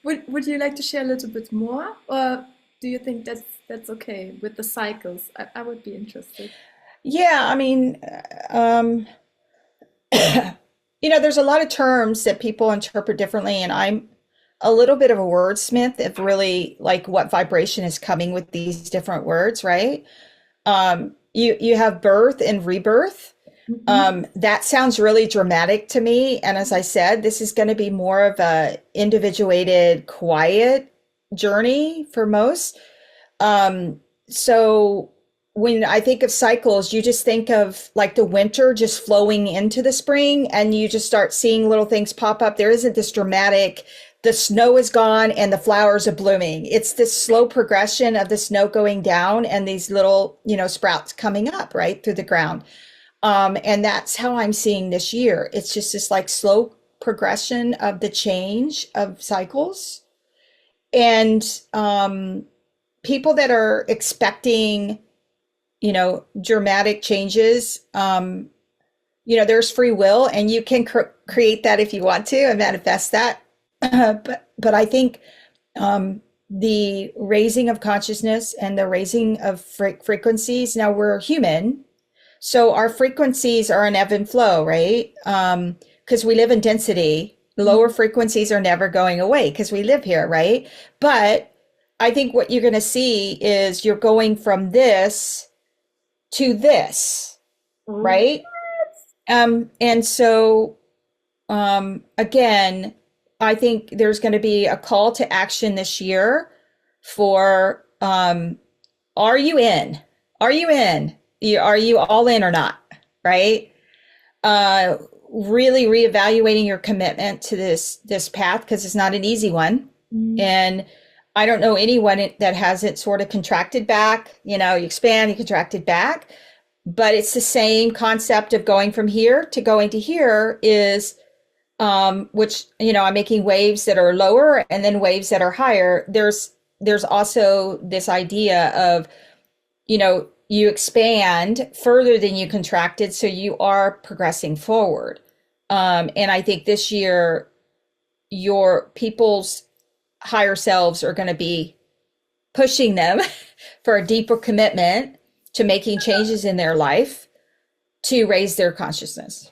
Would you like to share a little bit more, or do you think that's okay with the cycles? I would be interested. Yeah, I mean, um, there's a lot of terms that people interpret differently, and I'm a little bit of a wordsmith of really like what vibration is coming with these different words, right? You have birth and rebirth. Hmm. That sounds really dramatic to me. And as I said, this is going to be more of a individuated, quiet journey for most. So when I think of cycles, you just think of like the winter just flowing into the spring, and you just start seeing little things pop up. There isn't this dramatic, the snow is gone and the flowers are blooming. It's this slow progression of the snow going down and these little, sprouts coming up right through the ground. And that's how I'm seeing this year. It's just this like slow progression of the change of cycles. And people that are expecting, dramatic changes, there's free will, and you can create that if you want to and manifest that. But I think the raising of consciousness and the raising of frequencies. Now we're human, so our frequencies are an ebb and flow, right? Because we live in density. Lower frequencies are never going away because we live here, right? But I think what you're going to see is you're going from this to this, Oh, right? And so, again, I think there's going to be a call to action this year for, are you in? Are you in? Are you all in or not? Right? Really reevaluating your commitment to this path, because it's not an easy one. mm, And I don't know anyone that hasn't sort of contracted back. You expand, you contracted back. But it's the same concept of going from here to going to here is, which, I'm making waves that are lower and then waves that are higher. There's also this idea of, you expand further than you contracted, so you are progressing forward. And I think this year, your people's higher selves are going to be pushing them for a deeper commitment to making changes in their life to raise their consciousness.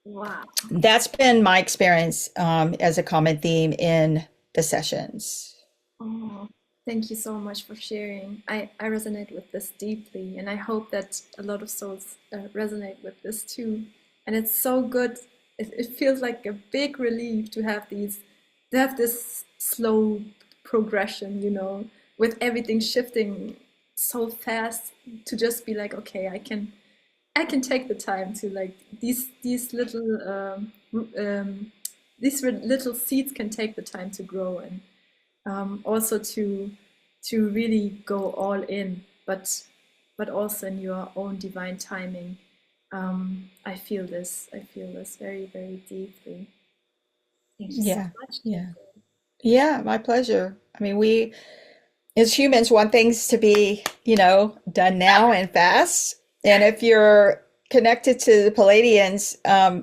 wow. That's been my experience as a common theme in the sessions. Oh. Thank you so much for sharing. I resonate with this deeply, and I hope that a lot of souls resonate with this too. And it's so good. It feels like a big relief to have this slow progression, with everything shifting so fast, to just be like, okay, I can take the time to, like, these little seeds can take the time to grow, and also to really go all in, but also in your own divine timing. I feel this very, very deeply. Thank you so Yeah, much, yeah. Catherine. Yeah, my pleasure. I mean, we as humans want things to be, done now and fast. And if you're connected to the Palladians,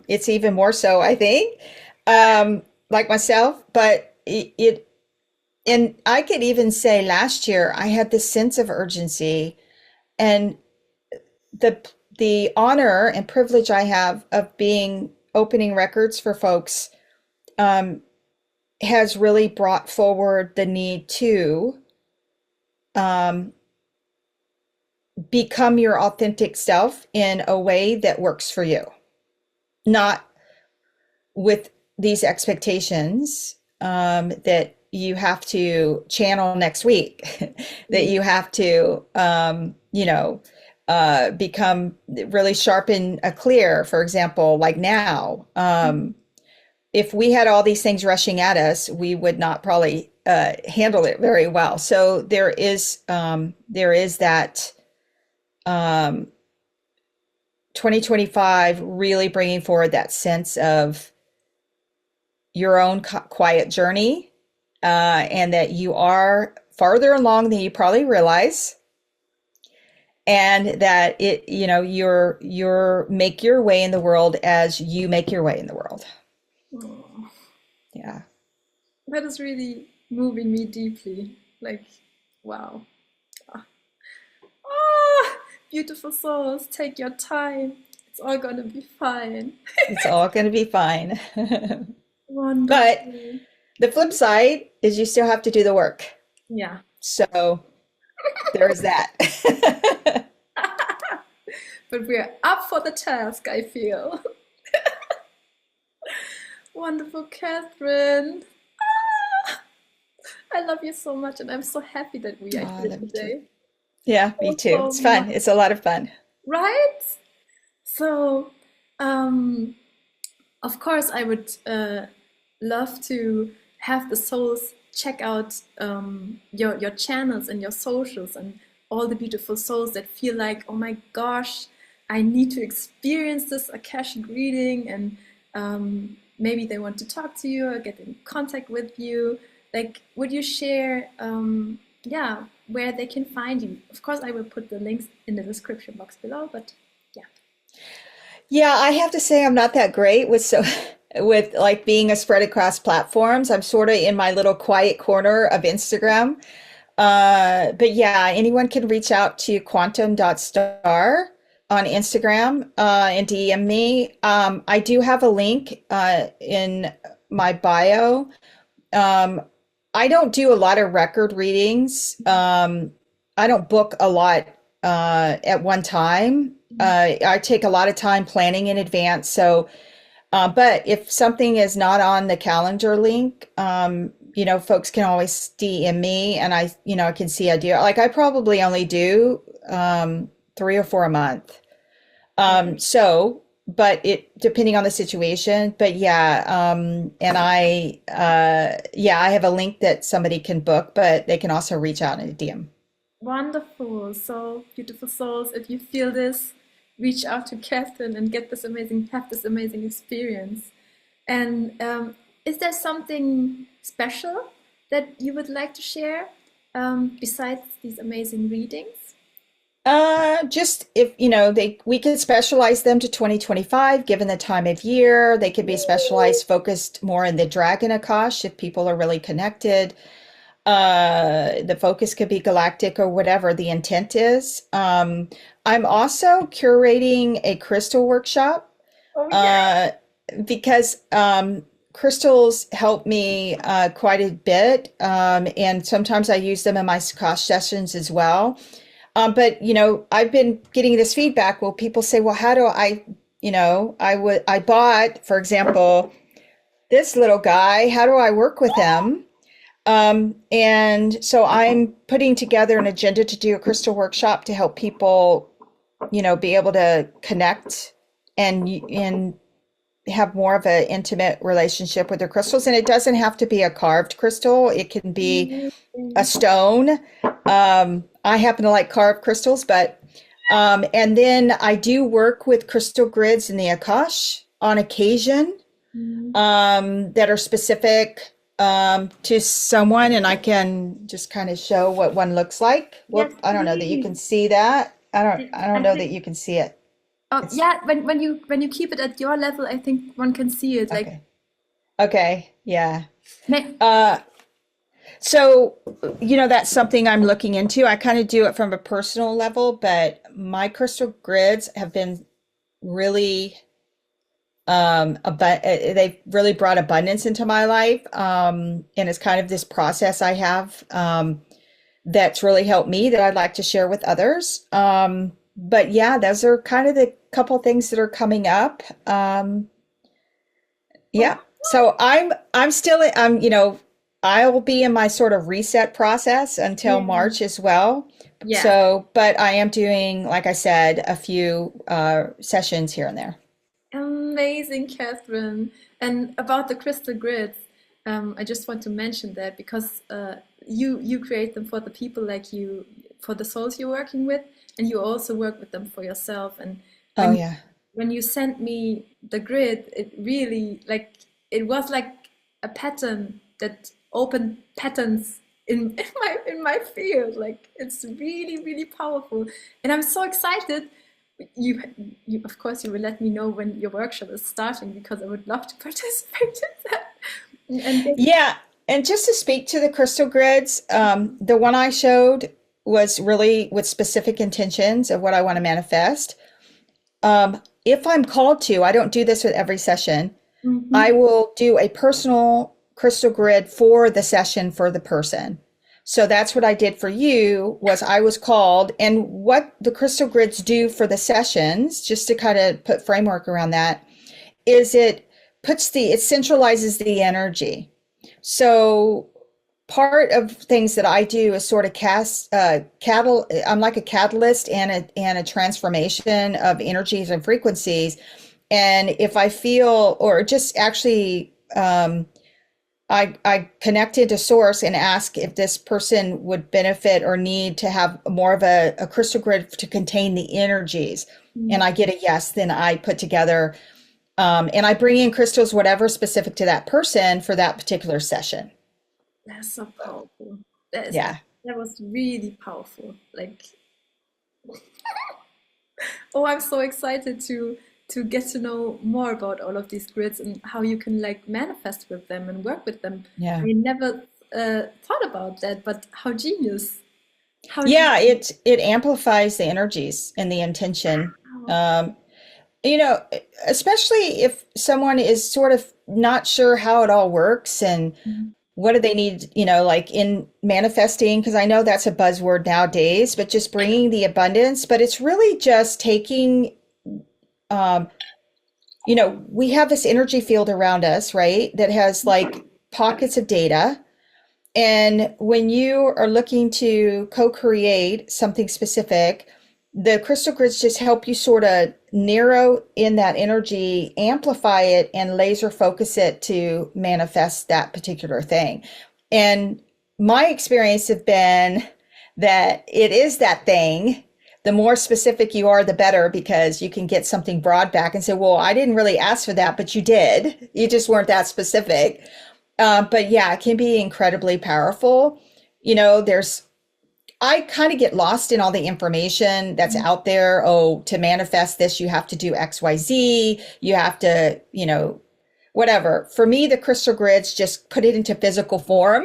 it's even more so, I think, like myself. But and I could even say last year, I had this sense of urgency and the the honor and privilege I have of being opening records for folks um, has really brought forward the need to um, become your authentic self in a way that works for you, not with these expectations that you have to channel next week, that Yeah. you have to, become really sharp and clear. For example, like now, if we had all these things rushing at us, we would not probably handle it very well. So there is that. Um, 2025 really bringing forward that sense of your own quiet journey, and that you are farther along than you probably realize, and that you're make your way in the world as you make your way in the world. Oh, Yeah. that is really moving me deeply. Like, wow. Ah, beautiful souls, take your time. It's all gonna be fine. It's all going to be fine. But Wonderful. the flip side is you still have to do the work. Yeah. So there's that. But we're up for the task, I feel. Wonderful, Catherine. Ah, I love you so much, and I'm so happy that we are Oh, I here love you too. today. Yeah, me So, too. so It's fun. much, It's a lot of fun. right? So, um, of course, I would love to have the souls check out your channels and your socials, and all the beautiful souls that feel like, oh my gosh, I need to experience this Akashic reading, and maybe they want to talk to you or get in contact with you. Like, would you share, yeah, where they can find you? Of course, I will put the links in the description box below, but yeah. Yeah, I have to say I'm not that great with with like being a spread across platforms. I'm sort of in my little quiet corner of Instagram. But yeah, anyone can reach out to quantum.star on Instagram and DM me. I do have a link in my bio. Um, I don't do a lot of record readings. I don't book a lot at one time. I take a lot of time planning in advance. So, but if something is not on the calendar link, folks can always DM me, and I can see I do. Like I probably only do 3 or 4 a month. But it depending on the situation. But yeah, and I have a link that somebody can book, but they can also reach out in a DM. Wonderful. So, beautiful souls, if you feel this, reach out to Catherine and have this amazing experience. And is there something special that you would like to share besides these amazing readings? Just if we could specialize them to 2025, given the time of year. They could be specialized, focused more in the Dragon Akash if people are really connected. The focus could be galactic or whatever the intent is. I'm also curating a crystal workshop Oh, yeah. uh, because crystals help me quite a bit, and sometimes I use them in my Akash sessions as well. But I've been getting this feedback. Well, people say, "Well, how do I?" I bought, for example, this little guy. How do I work with him? And so I'm putting together an agenda to do a crystal workshop to help people, be able to connect and have more of an intimate relationship with their crystals. And it doesn't have to be a carved crystal. It can be a stone. I happen to like carved crystals, but and then I do work with crystal grids in the Akash on occasion, that are specific to someone, and I can just kind of show what one looks like. Yes, Whoop, I don't know that you please. can see that. I don't I know that think, you can see it. oh It's yeah, when you keep it at your level, I think one can see it. Like, okay. Okay, yeah. ma- Uh, so, that's something I'm looking into. I kind of do it from a personal level, but my crystal grids have been really, they've really brought abundance into my life. And it's kind of this process I have, that's really helped me that I'd like to share with others. But yeah, those are kind of the couple things that are coming up. oh, Yeah. So I'm still I'll be in my sort of reset process until yeah, March as well. yeah. So, but I am doing, like I said, a few sessions here and there. Amazing, Catherine. And about the crystal grids, I just want to mention that because you create them for the people like you, for the souls you're working with, and you also work with them for yourself. And Oh when yeah. when you sent me the grid, it really like it was like a pattern that opened patterns in my field. Like it's really really powerful, and I'm so excited. You, you of course you will let me know when your workshop is starting because I would love to participate in that. And this, Yeah. And just to speak to the crystal grids, the one I showed was really with specific intentions of what I want to manifest. If I'm called to, I don't do this with every session. I mhm. will do a personal crystal grid for the session for the person. So that's what I did for you was I was called, and what the crystal grids do for the sessions, just to kind of put framework around that, is it centralizes the energy. So part of things that I do is sort of I'm like a catalyst and a transformation of energies and frequencies. And if I feel, or just actually, I connected to source and ask if this person would benefit or need to have more of a crystal grid to contain the energies. And I get a yes, then I put together, and I bring in crystals, whatever specific to that person for that particular session. That's so powerful. That is Yeah. that was really powerful. Like, oh, I'm so excited to get to know more about all of these grids and how you can like manifest with them and work with them. Yeah. I never thought about that, but how genius! How Yeah, genius! it amplifies the energies and the intention. Wow. Um, you know, especially if someone is sort of not sure how it all works and what do they need, like in manifesting, because I know that's a buzzword nowadays, but just bringing the abundance, but it's really just taking, um, we have this energy field around us, right? That has like pockets of data. And when you are looking to co-create something specific, the crystal grids just help you sort of narrow in that energy, amplify it, and laser focus it to manifest that particular thing. And my experience have been that it is that thing. The more specific you are, the better, because you can get something broad back and say, well, I didn't really ask for that, but you did. You just weren't that specific. But yeah, it can be incredibly powerful. There's I kind of get lost in all the information that's out there. Oh, to manifest this, you have to do XYZ. You have to, whatever. For me, the crystal grids just put it into physical form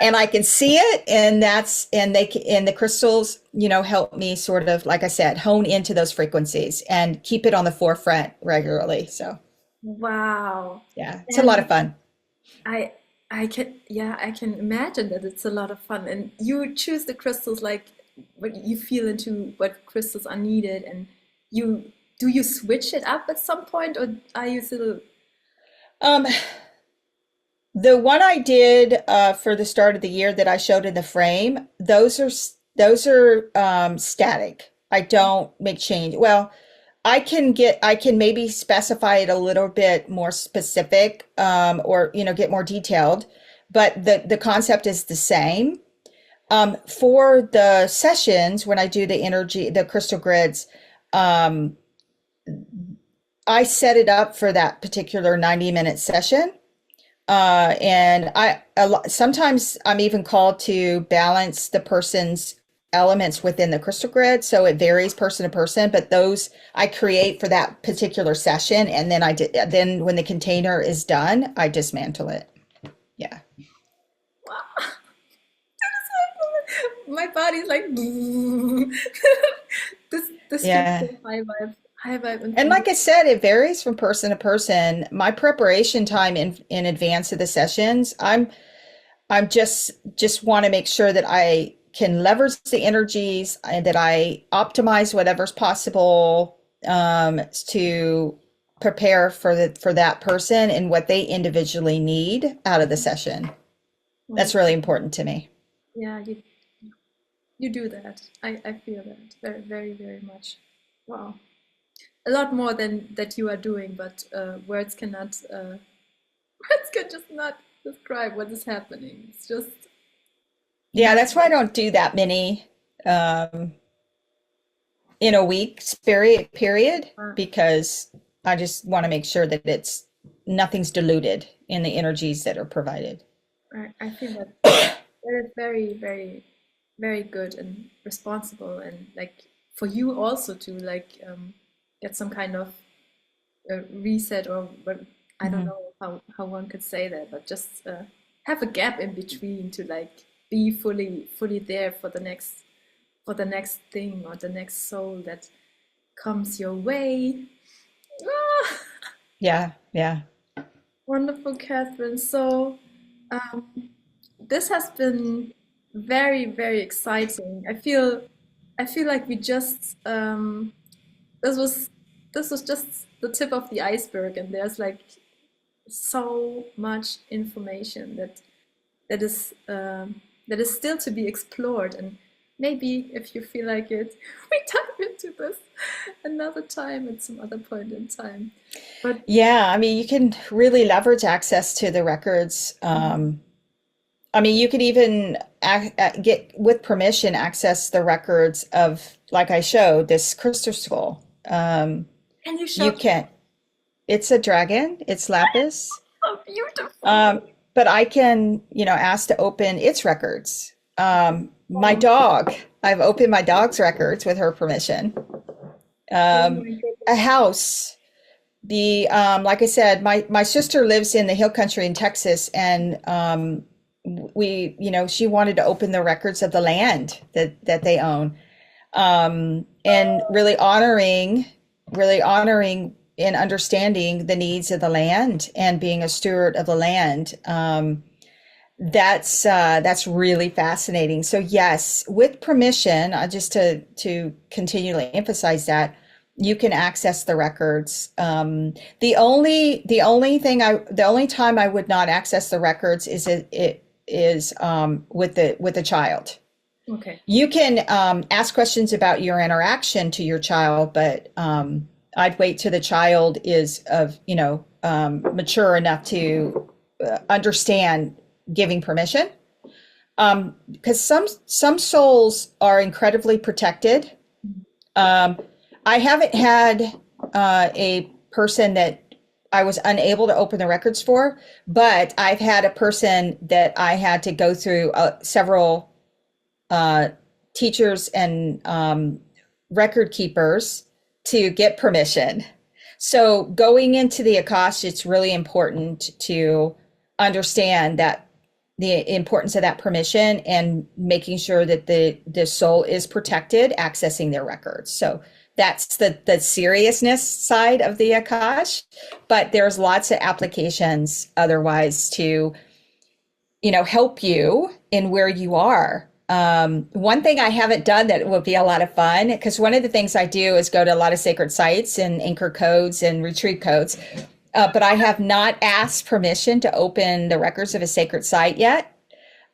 and I can see it. And the crystals, help me sort of, like I said, hone into those frequencies and keep it on the forefront regularly. So, Wow. Yeah, it's a lot And of fun. I I can imagine that it's a lot of fun. And you choose the crystals like what you feel into what crystals are needed, and you do you switch it up at some point, or are you still Um, the one I did for the start of the year that I showed in the frame, those are static. I don't make change. Well, I can maybe specify it a little bit more specific, or get more detailed, but the concept is the same. For the sessions, when I do the crystal grids, um, I set it up for that particular 90-minute session. And sometimes I'm even called to balance the person's elements within the crystal grid. So it varies person to person, but those I create for that particular session. And then when the container is done, I dismantle it. Yeah. wow. My body's like this feels Yeah. so high vibe And information. like I said, it varies from person to person. My preparation time in advance of the sessions, I'm just want to make sure that I can leverage the energies and that I optimize whatever's possible, to prepare for that person and what they individually need out of the session. That's really Wonderful. important to me. Yeah, you do that. I feel that very, very, very much. Wow. A lot more than that you are doing, but words cannot, words can just not describe what is happening. It's just Yeah, magic. that's why I don't do that many um, in a week period, Uh, because I just want to make sure that it's nothing's diluted in the energies that are provided. I feel that that is very, very, very good and responsible, and like for you also to like get some kind of reset, or what, I don't Mhm. know how one could say that, but just have a gap in between to like be fully there for the next thing or the next soul that comes your way. Ah, Yeah, yeah. wonderful, Catherine. So um, this has been very, very exciting. I feel like we just this was this was just the tip of the iceberg, and there's like so much information that is still to be explored. And maybe if you feel like it, we dive into this another time at some other point in time. But Yeah, I mean, you can really leverage access to the records. I mean, you could even get, with permission, access the records of, like I showed, this crystal skull. can you You show can, it's a dragon, it's lapis. how beautiful? Um, but I can, ask to open its records. My Oh, dog, I've opened my dog's records with her permission. oh Um, my a goodness. house. Like I said, my sister lives in the hill country in Texas, and she wanted to open the records of the land that they own, and really honoring and understanding the needs of the land and being a steward of the land. That's really fascinating. So yes, with permission, just to continually emphasize that you can access the records. The only time I would not access the records is with the child. Okay. You can ask questions about your interaction to your child, but I'd wait till the child is mature enough to understand giving permission. Because some souls are incredibly protected. Um, I haven't had a person that I was unable to open the records for, but I've had a person that I had to go through several uh, teachers and record keepers to get permission. So going into the Akash, it's really important to understand that the importance of that permission and making sure that the soul is protected accessing their records. So That's the seriousness side of the Akash, but there's lots of applications otherwise to, help you in where you are. One thing I haven't done that would be a lot of fun, because one of the things I do is go to a lot of sacred sites and anchor codes and retreat codes, but I have not asked permission to open the records of a sacred site yet.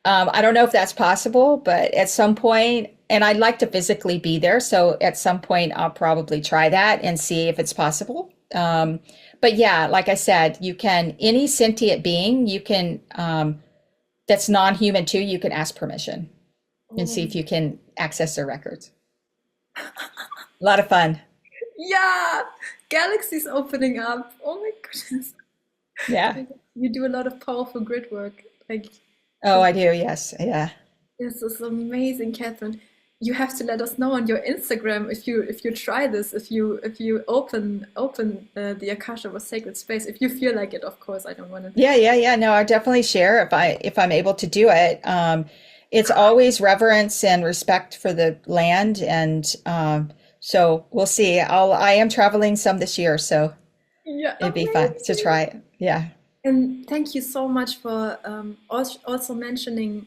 I don't know if that's possible, but at some point, and I'd like to physically be there. So at some point, I'll probably try that and see if it's possible. But yeah, like I said, you can, any sentient being, you can, that's non-human too, you can ask permission and see Oh, if you can access their records. A lot of fun. yeah, galaxies opening up. Oh my goodness. Yeah. You do a lot of powerful grid work. Like Oh, this, I do. Yes. Yeah. this is amazing, Catherine. You have to let us know on your Instagram if you try this, if you open the Akasha or sacred space, if you feel like it. Of course, I don't want to. Yeah, yeah, yeah. No, I definitely share if I'm able to do it. It's always reverence and respect for the land, and so we'll see. I am traveling some this year, so Yeah, it'd be fun to amazing. try it. Yeah, And thank you so much for also mentioning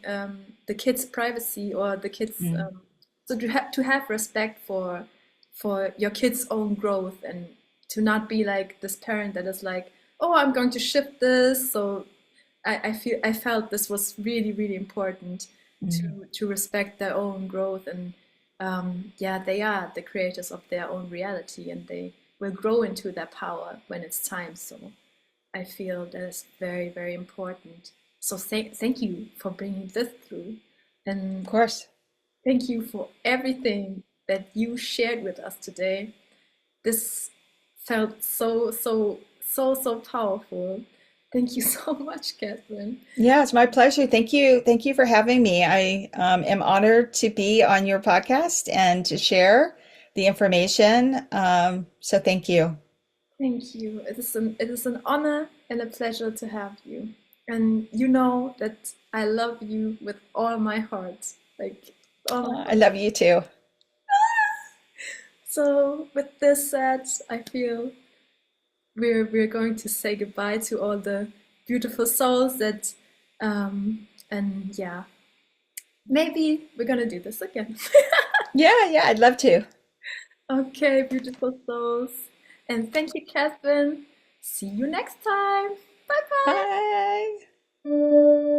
the kids' privacy or the kids. mm, So to have respect for your kids' own growth and to not be like this parent that is like, oh, I'm going to shift this. So I felt this was really really important mm. to respect their own growth and yeah, they are the creators of their own reality and they will grow into their power when it's time. So. I feel that is very, very important. So thank you for bringing this through. Of And course. thank you for everything that you shared with us today. This felt so powerful. Thank you so much, Catherine. Yeah, it's my pleasure. Thank you. Thank you for having me. I am honored to be on your podcast and to share the information. So thank you. Thank you. It is an honor and a pleasure to have you. And you know that I love you with all my heart. Like all my I heart. love you too. So with this said, I feel we're going to say goodbye to all the beautiful souls that and yeah, maybe we're gonna do this again. Yeah, yeah, I'd love to. Okay, beautiful souls. And thank you, Catherine. See you next time. Bye bye. Bye.